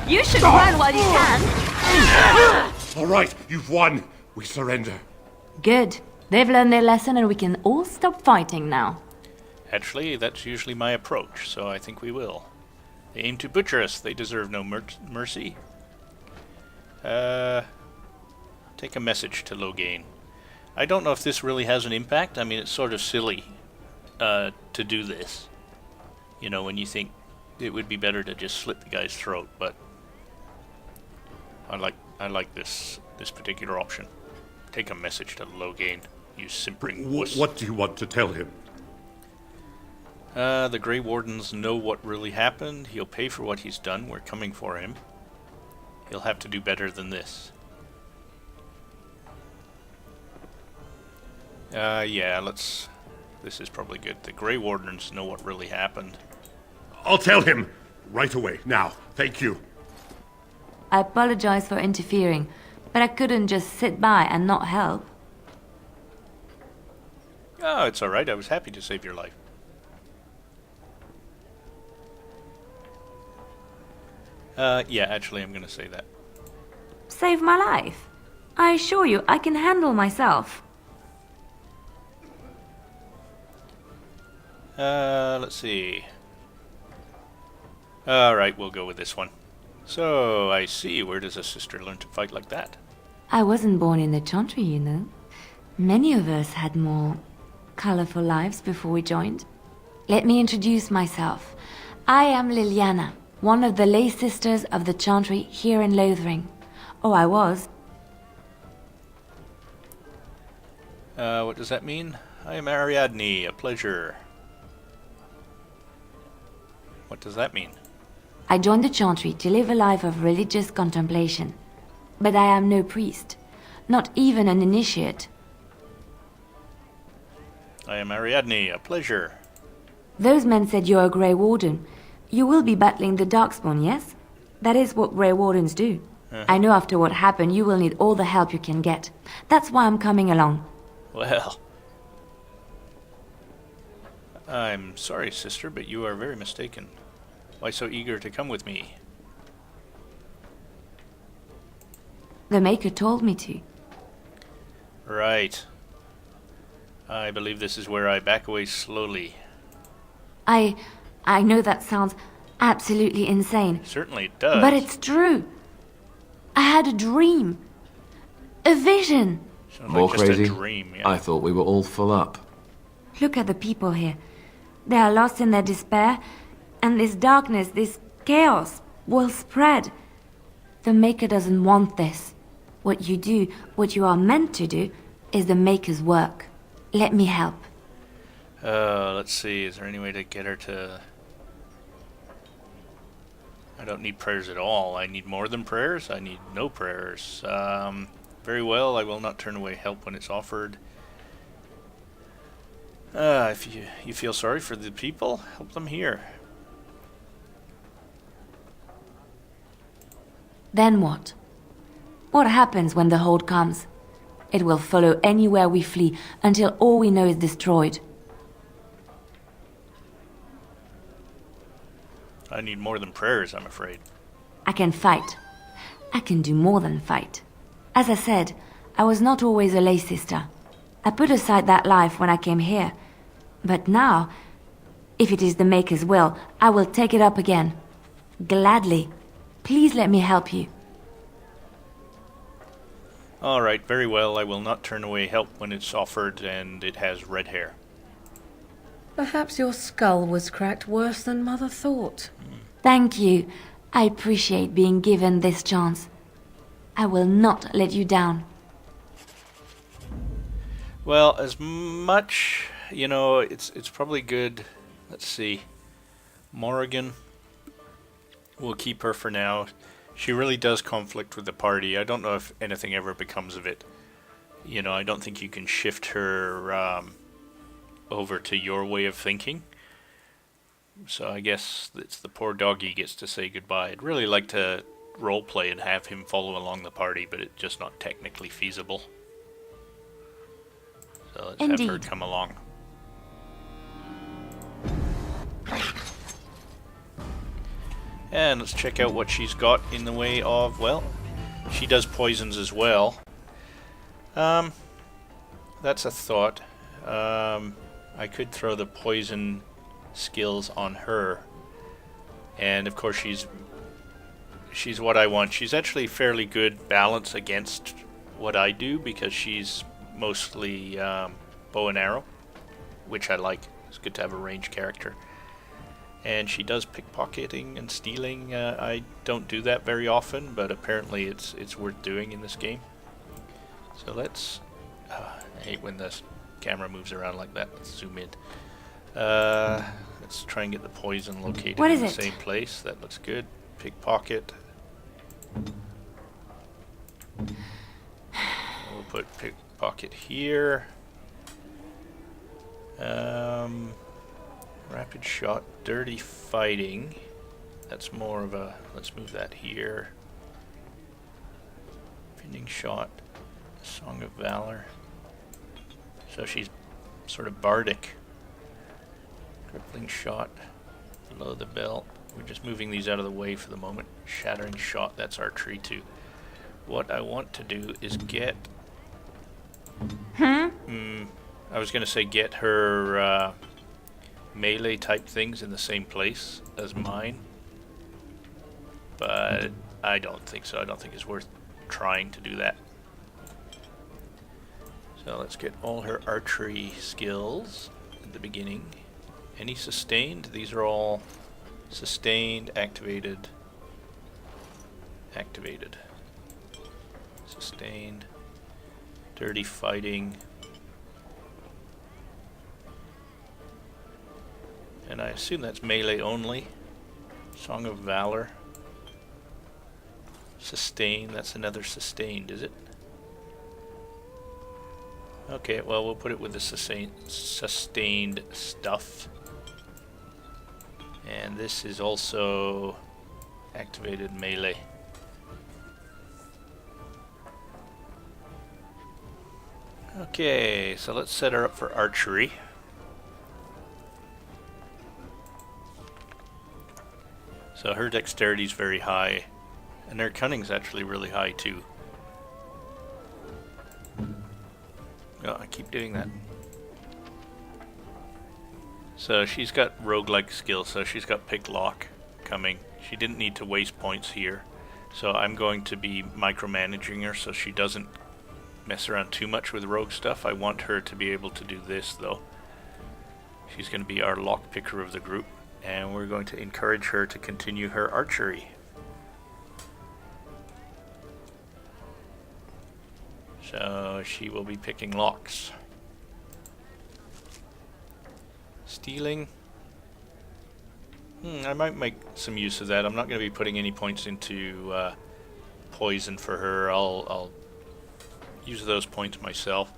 You should run while you can. All right, you've won. We surrender. Good. They've learned their lesson and we can all stop fighting now. Actually, that's usually my approach, so I think we will. They aim to butcher us. They deserve no mercy. Take a message to Logain. I don't know if this really has an impact. I mean, it's sort of silly to do this. You know, when you think it would be better to just slit the guy's throat, but I like this particular option. Take a message to Logain, you simpering wuss. What do you want to tell him? The Grey Wardens know what really happened. He'll pay for what he's done. We're coming for him. He'll have to do better than this. Yeah, let's... This is probably good. The Grey Wardens know what really happened. I'll tell him right away, now. Thank you. I apologize for interfering, but I couldn't just sit by and not help. Oh, it's alright. I was happy to save your life. Yeah, actually, I'm gonna say that. Save my life? I assure you, I can handle myself. Let's see. Alright, we'll go with this one. So, I see. Where does a sister learn to fight like that? I wasn't born in the Chantry, you know. Many of us had more colorful lives before we joined. Let me introduce myself. I am Liliana, one of the lay sisters of the Chantry here in Lothering. Oh, I was. What does that mean? I am Ariadne, a pleasure. What does that mean? I joined the Chantry to live a life of religious contemplation. But I am no priest, not even an initiate. I am Ariadne, a pleasure. Those men said you're a Grey Warden. You will be battling the Darkspawn, yes? That is what Grey Wardens do. I know after what happened you will need all the help you can get. That's why I'm coming along. Well... I'm sorry, sister, but you are very mistaken. Why so eager to come with me? The Maker told me to. Right. I believe this is where I back away slowly. I know that sounds absolutely insane. Certainly it does. But it's true. I had a dream. A vision. Sounds More like just crazy? a dream, yeah. I thought we were all full up. Look at the people here. They are lost in their despair, and this darkness, this chaos, will spread. The Maker doesn't want this. What you do, what you are meant to do, is the Maker's work. Let me help. Let's see, is there any way to get her to... I don't need prayers at all. I need more than prayers. I need no prayers. Very well, I will not turn away help when it's offered. If you feel sorry for the people, help them here. Then what? What happens when the Hold comes? It will follow anywhere we flee until all we know is destroyed. I need more than prayers, I'm afraid. I can fight. I can do more than fight. As I said, I was not always a lay sister. I put aside that life when I came here. But now, if it is the Maker's will, I will take it up again. Gladly. Please let me help you. Alright, very well. I will not turn away help when it's offered and it has red hair. Perhaps your skull was cracked worse than Mother thought. Thank you. I appreciate being given this chance. I will not let you down. Well, as much, you know, it's probably good. Let's see. Morrigan. We'll keep her for now. She really does conflict with the party. I don't know if anything ever becomes of it. You know, I don't think you can shift her over to your way of thinking. So I guess it's the poor doggy gets to say goodbye. I'd really like to roleplay and have him follow along the party, but it's just not technically feasible. So let's have her come along. And let's check out what she's got in the way of, well, she does poisons as well. That's a thought. I could throw the poison skills on her. And of course she's what I want. She's actually fairly good balance against what I do because she's mostly bow and arrow, which I like. It's good to have a ranged character. And she does pickpocketing and stealing. I don't do that very often, but apparently it's worth doing in this game. So let's... I hate when the camera moves around like that. Let's zoom in. Let's try and get the poison located in the same place. That looks good. Pickpocket. We'll put pickpocket here. Rapid shot, dirty fighting. That's more of a... Let's move that here. Fending shot. Song of Valor. So she's sort of bardic. Crippling shot. Below the belt. We're just moving these out of the way for the moment. Shattering shot, that's archery too. What I want to do is get... I was going to say get her melee type things in the same place as mine. But I don't think so. I don't think it's worth trying to do that. So let's get all her archery skills at the beginning. Any sustained? These are all sustained, activated, activated. Sustained. Dirty fighting. And I assume that's melee only. Song of Valor. Sustained, that's another sustained, is it? Okay, well we'll put it with the sustained stuff. And this is also activated melee. Okay, so let's set her up for archery. So her dexterity is very high, and her cunning is actually really high too. Oh, I keep doing that. So she's got roguelike skills, so she's got pick lock coming. She didn't need to waste points here. So I'm going to be micromanaging her so she doesn't mess around too much with rogue stuff. I want her to be able to do this though. She's going to be our lock picker of the group, and we're going to encourage her to continue her archery. So she will be picking locks. Stealing. I might make some use of that. I'm not going to be putting any points into poison for her. I'll use those points myself.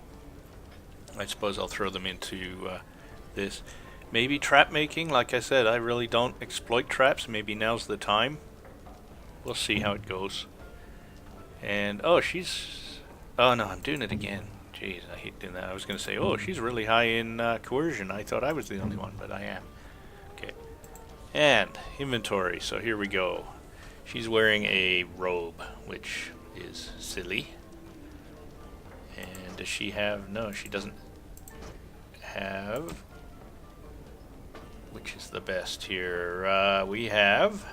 I suppose I'll throw them into this. Maybe trap making. Like I said, I really don't exploit traps. Maybe now's the time. We'll see how it goes. And oh, she's... Oh no, I'm doing it again. Jeez, I hate doing that. I was going to say, oh, she's really high in coercion. I thought I was the only one, but I am. Okay. And inventory. So here we go. She's wearing a robe, which is silly. And does she have... No, she doesn't have... Which is the best here? We have...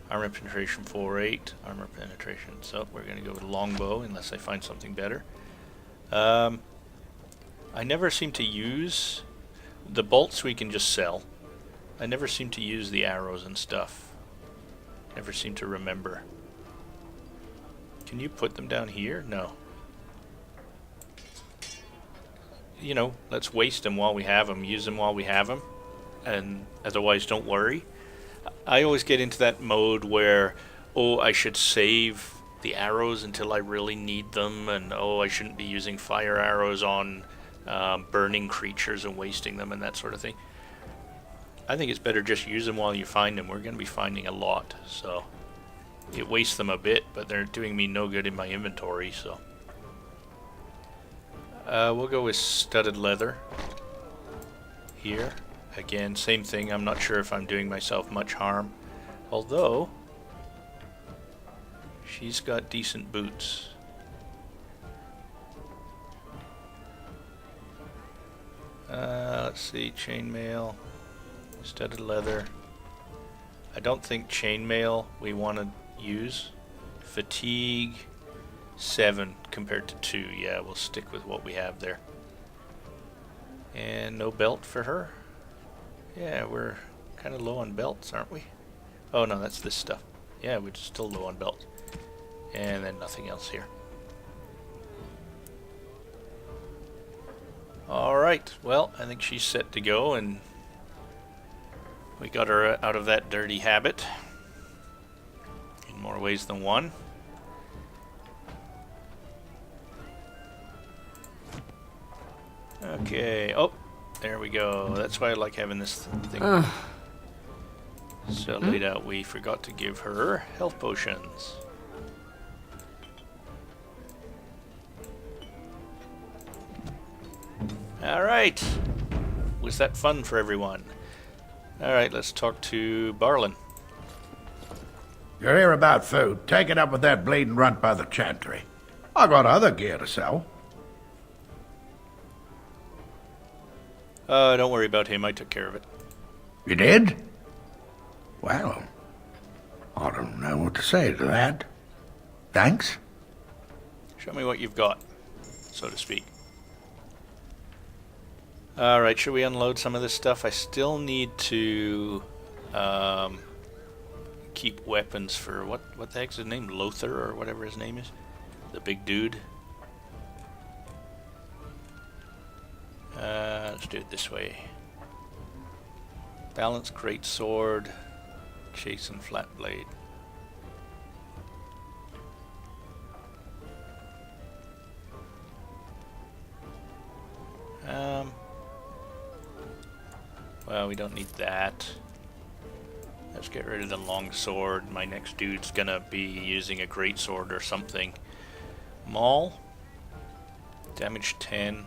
Armor penetration 4-8, armor penetration. So we're going to go with longbow unless I find something better. I never seem to use the bolts. We can just sell. I never seem to use the arrows and stuff. Never seem to remember. Can you put them down here? No. You know, let's waste them while we have them. Use them while we have them. And otherwise don't worry. I always get into that mode where, oh, I should save the arrows until I really need them, and oh, I shouldn't be using fire arrows on burning creatures and wasting them and that sort of thing. I think it's better just use them while you find them. We're going to be finding a lot, so it wastes them a bit, but they're doing me no good in my inventory, so. We'll go with studded leather here. Again, same thing. I'm not sure if I'm doing myself much harm. Although, she's got decent boots. Let's see, chainmail, studded leather. I don't think chainmail we want to use. Fatigue, 7 compared to 2. Yeah, we'll stick with what we have there. And no belt for her. Yeah, we're kind of low on belts, aren't we? Oh no, that's this stuff. Yeah, we're still low on belts. And then nothing else here. Alright, well, I think she's set to go, and we got her out of that dirty habit in more ways than one. Okay, oh, there we go. That's why I like having this thing so laid out. We forgot to give her health potions. Alright, was that fun for everyone? Alright, let's talk to Barlin. You're here about food. Take it up with that bleeding runt by the chantry. I got other gear to sell. Don't worry about him, I took care of it. You did? Well, I don't know what to say to that. Thanks. Show me what you've got, so to speak. Alright, should we unload some of this stuff? I still need to keep weapons for, what the heck's his name? Lothar, or whatever his name is? The big dude. Let's do it this way. Balance, great sword, chase and flat blade. Well, we don't need that. Let's get rid of the long sword. My next dude's gonna be using a great sword or something. Maul, damage 10,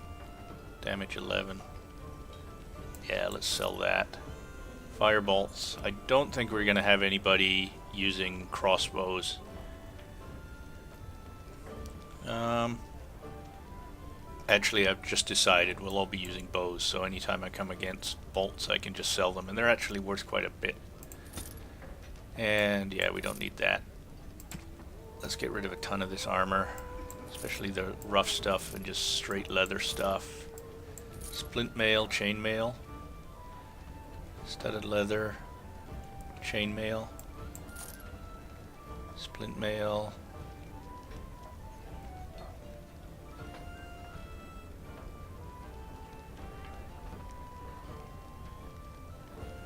damage 11. Yeah, let's sell that. Firebolts. I don't think we're gonna have anybody using crossbows. Actually, I've just decided we'll all be using bows, so anytime I come against bolts, I can just sell them, and they're actually worth quite a bit. And yeah, we don't need that. Let's get rid of a ton of this armor, especially the rough stuff and just straight leather stuff. Splint mail, chain mail, studded leather, chain mail, splint mail.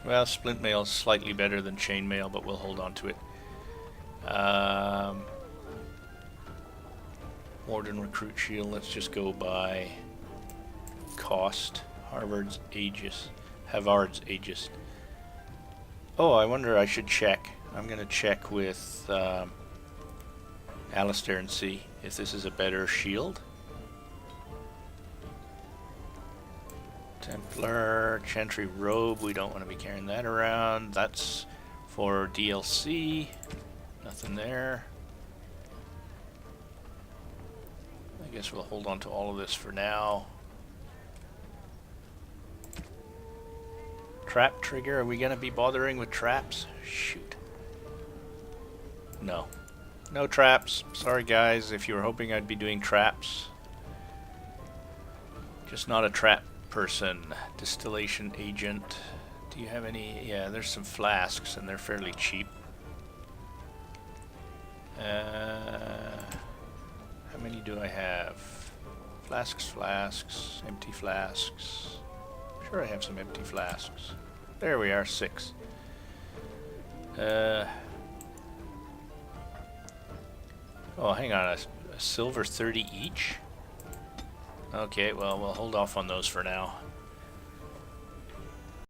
Well, splint mail is slightly better than chain mail, but we'll hold on to it. Warden recruit shield, let's just go by cost. Havard's Aegis. Oh, I wonder, I should check. I'm going to check with Alistair and see if this is a better shield. Templar, Chantry Robe, we don't want to be carrying that around. That's for DLC. Nothing there. I guess we'll hold on to all of this for now. Trap trigger, are we going to be bothering with traps? Shoot. No. No traps. Sorry guys, if you were hoping I'd be doing traps. Just not a trap person. Distillation agent. Do you have any? Yeah, there's some flasks and they're fairly cheap. How many do I have? Flasks, empty flasks. Sure, I have some empty flasks. There we are, 6. Oh, hang on, a silver 30 each? Okay, well, we'll hold off on those for now.